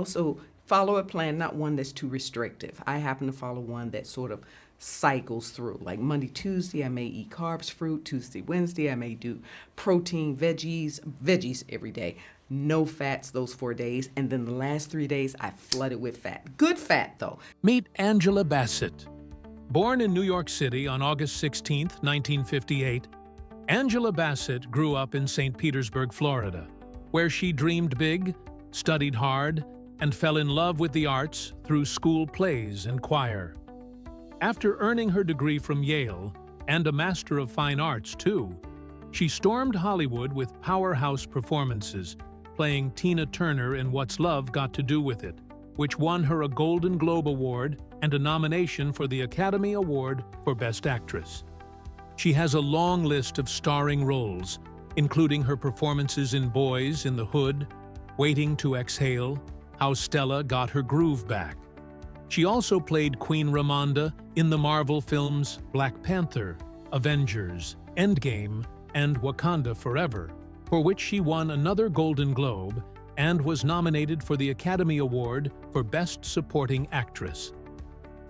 Also, follow a plan, not one that's too restrictive. I happen to follow one that sort of cycles through. Like Monday, Tuesday, I may eat carbs, fruit. Tuesday, Wednesday, I may do protein, veggies every day. No fats those 4 days. And then the last 3 days, I flood it with fat. Good fat, though. Meet Angela Bassett. Born in New York City on August 16, 1958, Angela Bassett grew up in St. Petersburg, Florida, where she dreamed big, studied hard, and fell in love with the arts through school plays and choir. After earning her degree from Yale and a Master of Fine Arts, too, she stormed Hollywood with powerhouse performances, playing Tina Turner in What's Love Got to Do with It, which won her a Golden Globe Award and a nomination for the Academy Award for Best Actress. She has a long list of starring roles, including her performances in Boys in the Hood, Waiting to Exhale, How Stella Got Her Groove Back. She also played Queen Ramonda in the Marvel films Black Panther, Avengers, Endgame, and Wakanda Forever, for which she won another Golden Globe and was nominated for the Academy Award for Best Supporting Actress.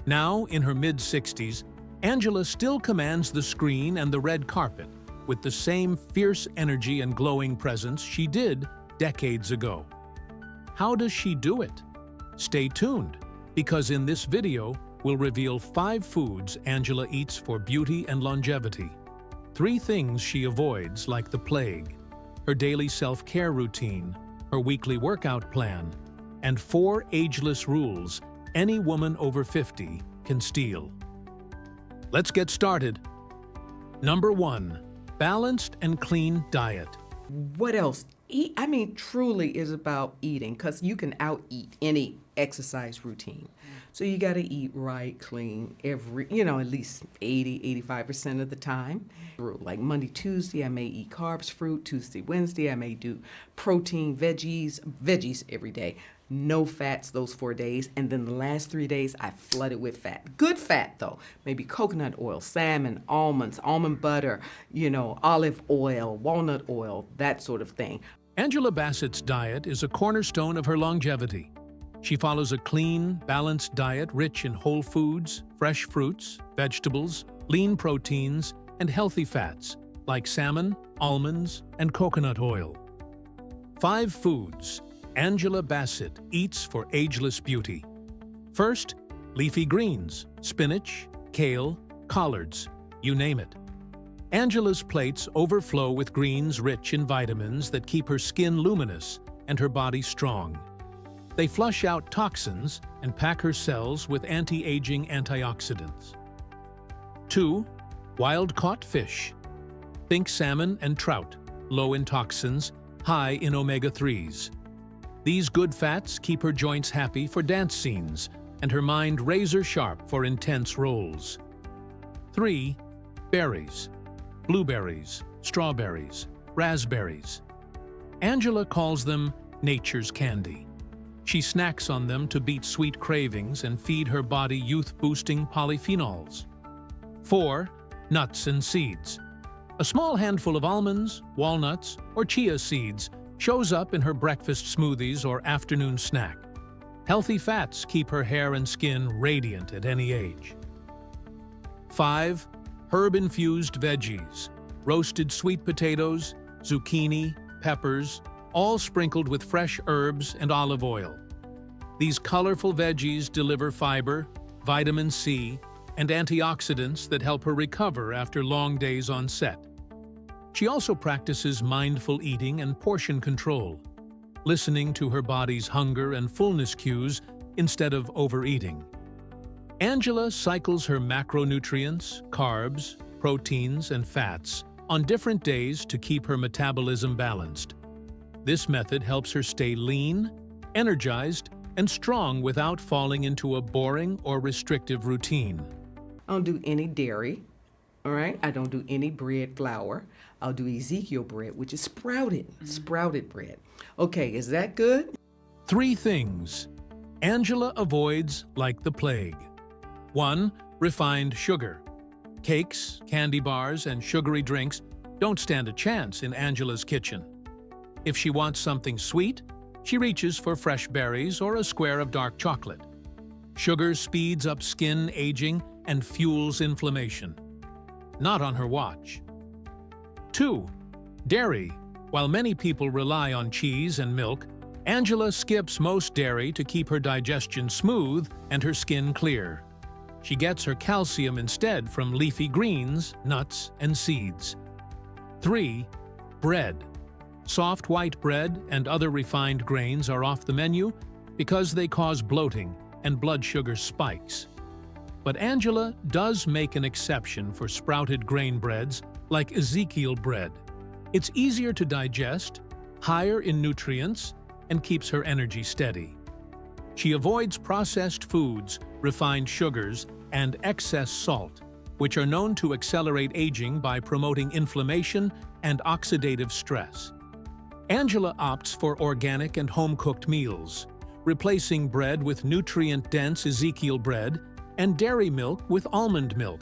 Now, in her mid-60s, Angela still commands the screen and the red carpet with the same fierce energy and glowing presence she did decades ago. How does she do it? Stay tuned, because in this video, we'll reveal 5 foods Angela eats for beauty and longevity, 3 things she avoids like the plague, her daily self-care routine, her weekly workout plan, and 4 ageless rules any woman over 50 can steal. Let's get started. Number 1. Balanced and clean diet. What else? Truly is about eating, because you can out-eat any exercise routine. So you got to eat right, clean, at least 85% of the time. Like Monday, Tuesday, I may eat carbs, fruit. Tuesday, Wednesday, I may do protein, veggies every day. No fats those 4 days. And then the last 3 days, I flood it with fat. Good fat, though. Maybe coconut oil, salmon, almonds, almond butter, olive oil, walnut oil, that sort of thing. Angela Bassett's diet is a cornerstone of her longevity. She follows a clean, balanced diet rich in whole foods, fresh fruits, vegetables, lean proteins, and healthy fats, like salmon, almonds, and coconut oil. 5 foods Angela Bassett eats for ageless beauty. First, leafy greens, spinach, kale, collards, you name it. Angela's plates overflow with greens rich in vitamins that keep her skin luminous and her body strong. They flush out toxins and pack her cells with anti-aging antioxidants. 2. Wild-caught fish. Think salmon and trout, low in toxins, high in omega-3s. These good fats keep her joints happy for dance scenes and her mind razor-sharp for intense roles. 3. Berries. Blueberries, strawberries, raspberries. Angela calls them nature's candy. She snacks on them to beat sweet cravings and feed her body youth-boosting polyphenols. 4. Nuts and seeds. A small handful of almonds, walnuts, or chia seeds shows up in her breakfast smoothies or afternoon snack. Healthy fats keep her hair and skin radiant at any age. 5. Herb-infused veggies. Roasted sweet potatoes, zucchini, peppers, all sprinkled with fresh herbs and olive oil. These colorful veggies deliver fiber, vitamin C, and antioxidants that help her recover after long days on set. She also practices mindful eating and portion control, listening to her body's hunger and fullness cues instead of overeating. Angela cycles her macronutrients, carbs, proteins, and fats on different days to keep her metabolism balanced. This method helps her stay lean, energized, and strong without falling into a boring or restrictive routine. I don't do any dairy, all right? I don't do any bread flour. I'll do Ezekiel bread, which is sprouted bread. Okay, is that good? 3 things Angela avoids like the plague. 1. Refined sugar. Cakes, candy bars, and sugary drinks don't stand a chance in Angela's kitchen. If she wants something sweet, She reaches for fresh berries or a square of dark chocolate. Sugar speeds up skin aging and fuels inflammation. Not on her watch. 2. Dairy. While many people rely on cheese and milk, Angela skips most dairy to keep her digestion smooth and her skin clear. She gets her calcium instead from leafy greens, nuts, and seeds. 3. Bread. Soft white bread and other refined grains are off the menu because they cause bloating and blood sugar spikes. But Angela does make an exception for sprouted grain breads like Ezekiel bread. It's easier to digest, higher in nutrients, and keeps her energy steady. She avoids processed foods, refined sugars, and excess salt, which are known to accelerate aging by promoting inflammation and oxidative stress. Angela opts for organic and home-cooked meals, replacing bread with nutrient-dense Ezekiel bread and dairy milk with almond milk.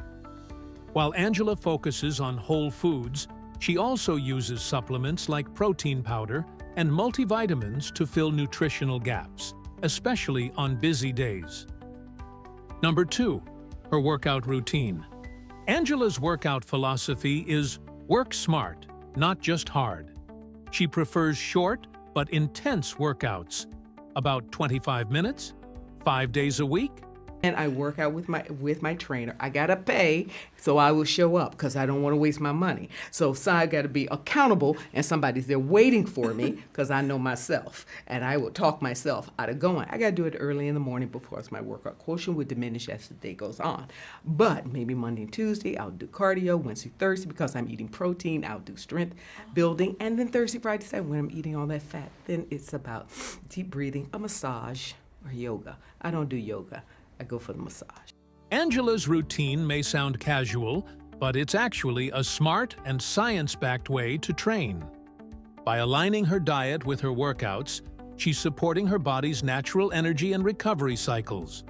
While Angela focuses on whole foods, she also uses supplements like protein powder and multivitamins to fill nutritional gaps, especially on busy days. Number 2. Her workout routine. Angela's workout philosophy is work smart, not just hard. She prefers short but intense workouts, about 25 minutes, 5 days a week. And I work out with my trainer. I gotta pay, so I will show up because I don't want to waste my money. So I got to be accountable, and somebody's there waiting for me because I know myself, and I will talk myself out of going. I got to do it early in the morning before my workout quotient would diminish as the day goes on. But maybe Monday and Tuesday I'll do cardio. Wednesday, Thursday, because I'm eating protein, I'll do strength building, and then Thursday, Friday, Saturday when I'm eating all that fat, then it's about deep breathing, a massage, or yoga. I don't do yoga. I go for the massage. Angela's routine may sound casual, but it's actually a smart and science-backed way to train. By aligning her diet with her workouts, she's supporting her body's natural energy and recovery cycles.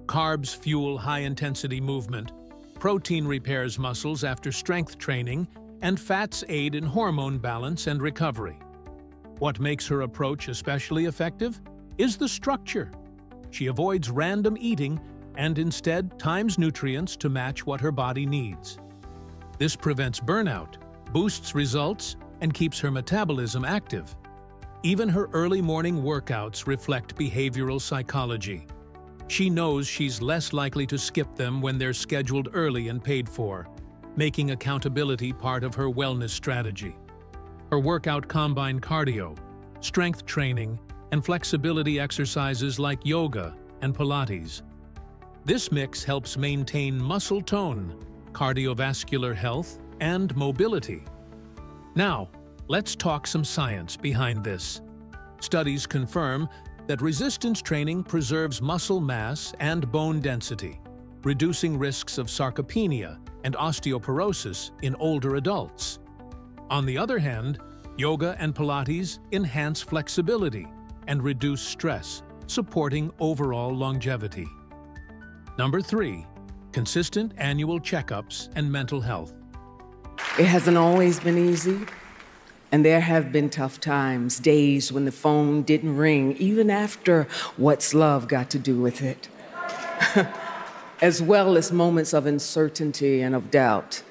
Carbs fuel high-intensity movement, protein repairs muscles after strength training, and fats aid in hormone balance and recovery. What makes her approach especially effective is the structure. She avoids random eating and instead times nutrients to match what her body needs. This prevents burnout, boosts results, and keeps her metabolism active. Even her early morning workouts reflect behavioral psychology. She knows she's less likely to skip them when they're scheduled early and paid for, making accountability part of her wellness strategy. Her workout combine cardio, strength training, and flexibility exercises like yoga and Pilates. This mix helps maintain muscle tone, cardiovascular health, and mobility. Now, let's talk some science behind this. Studies confirm that resistance training preserves muscle mass and bone density, reducing risks of sarcopenia and osteoporosis in older adults. On the other hand, yoga and Pilates enhance flexibility and reduce stress, supporting overall longevity. Number 3, consistent annual checkups and mental health. It hasn't always been easy, and there have been tough times, days when the phone didn't ring, even after What's Love got to do with it, as well as moments of uncertainty and of doubt.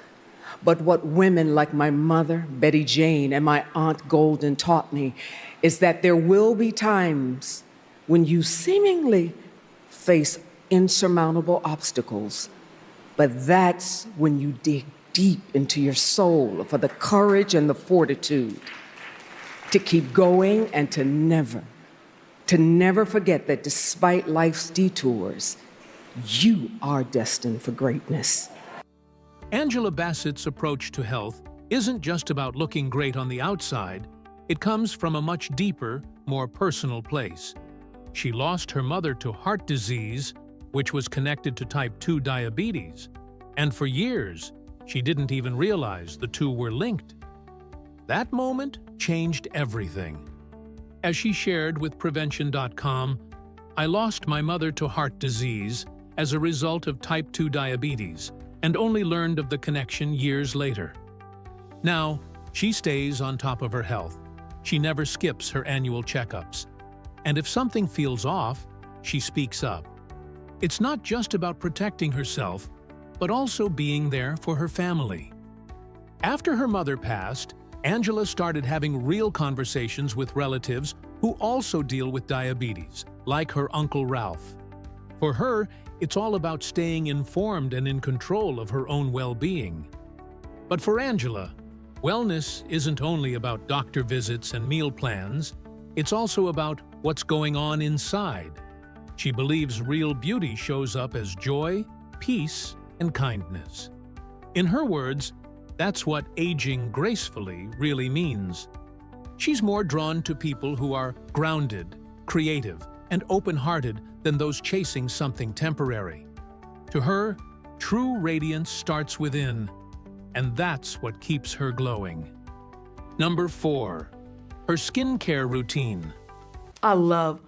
But what women like my mother, Betty Jane, and my Aunt Golden taught me is that there will be times when you seemingly face insurmountable obstacles, but that's when you dig deep into your soul for the courage and the fortitude to keep going and to never forget that despite life's detours, you are destined for greatness. Angela Bassett's approach to health isn't just about looking great on the outside. It comes from a much deeper, more personal place. She lost her mother to heart disease, which was connected to type 2 diabetes, and for years, she didn't even realize the two were linked. That moment changed everything. As she shared with Prevention.com, "I lost my mother to heart disease as a result of type 2 diabetes and only learned of the connection years later." Now, she stays on top of her health. She never skips her annual checkups And if something feels off, she speaks up. It's not just about protecting herself, but also being there for her family. After her mother passed, Angela started having real conversations with relatives who also deal with diabetes, like her Uncle Ralph. For her, it's all about staying informed and in control of her own well-being. But for Angela, wellness isn't only about doctor visits and meal plans, it's also about what's going on inside. She believes real beauty shows up as joy, peace, and kindness. In her words, that's what aging gracefully really means. She's more drawn to people who are grounded, creative, and open-hearted than those chasing something temporary. To her, true radiance starts within, and that's what keeps her glowing. Number 4, her skincare routine. I love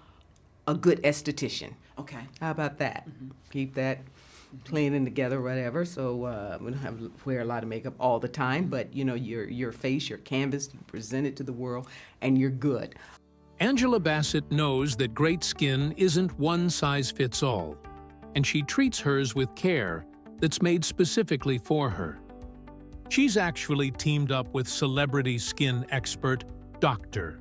a good esthetician. Okay. How about that? Keep that cleaning together, whatever. So we don't have to wear a lot of makeup all the time, but you know, your face, your canvas, you present it to the world, and you're good. Angela Bassett knows that great skin isn't one size fits all, and she treats hers with care that's made specifically for her. She's actually teamed up with celebrity skin expert Dr.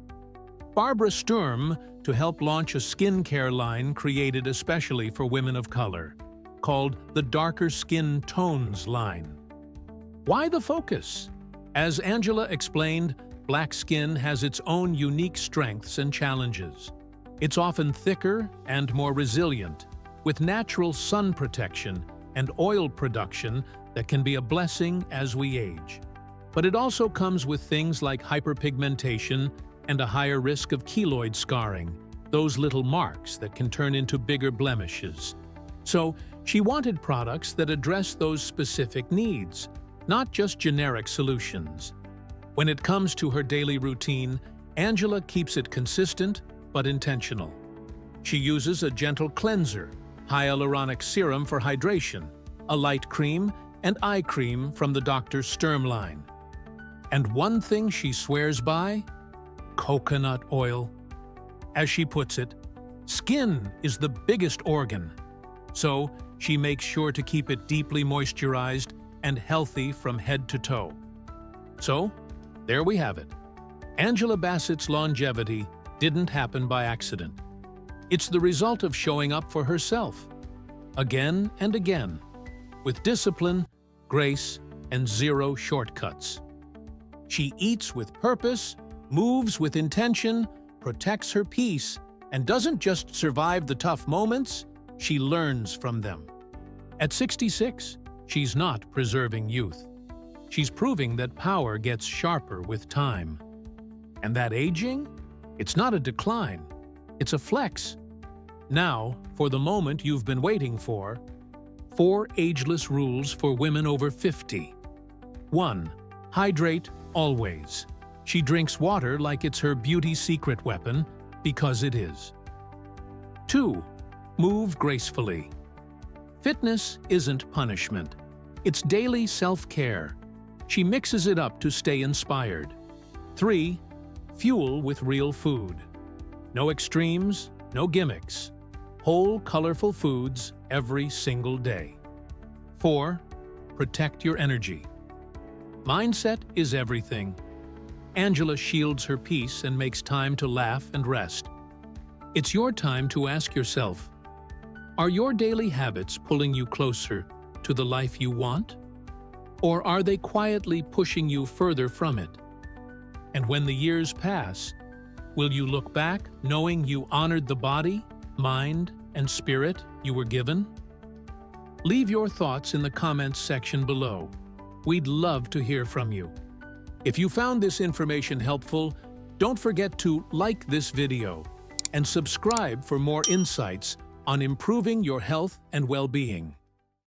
Barbara Sturm to help launch a skincare line created especially for women of color, called the Darker Skin Tones line. Why the focus? As Angela explained, Black skin has its own unique strengths and challenges. It's often thicker and more resilient, with natural sun protection and oil production that can be a blessing as we age. But it also comes with things like hyperpigmentation and a higher risk of keloid scarring, those little marks that can turn into bigger blemishes. So she wanted products that address those specific needs, not just generic solutions. When it comes to her daily routine, Angela keeps it consistent but intentional. She uses a gentle cleanser, hyaluronic serum for hydration, a light cream, and eye cream from the Dr. Sturm line. And one thing she swears by? Coconut oil. As she puts it, skin is the biggest organ. So she makes sure to keep it deeply moisturized and healthy from head to toe. So, there we have it. Angela Bassett's longevity didn't happen by accident. It's the result of showing up for herself, again and again, with discipline, grace, and zero shortcuts. She eats with purpose, moves with intention, protects her peace, and doesn't just survive the tough moments, she learns from them. At 66, she's not preserving youth. She's proving that power gets sharper with time. And that aging? It's not a decline, it's a flex. Now, for the moment you've been waiting for, 4 ageless rules for women over 50. 1. Hydrate always. She drinks water like it's her beauty secret weapon, because it is. 2. Move gracefully. Fitness isn't punishment. It's daily self-care. She mixes it up to stay inspired. 3. Fuel with real food. No extremes, no gimmicks. Whole, colorful foods every single day. 4. Protect your energy. Mindset is everything. Angela shields her peace and makes time to laugh and rest. It's your time to ask yourself, are your daily habits pulling you closer to the life you want? Or are they quietly pushing you further from it? And when the years pass, will you look back knowing you honored the body, mind, and spirit you were given? Leave your thoughts in the comments section below. We'd love to hear from you. If you found this information helpful, don't forget to like this video and subscribe for more insights on improving your health and well-being.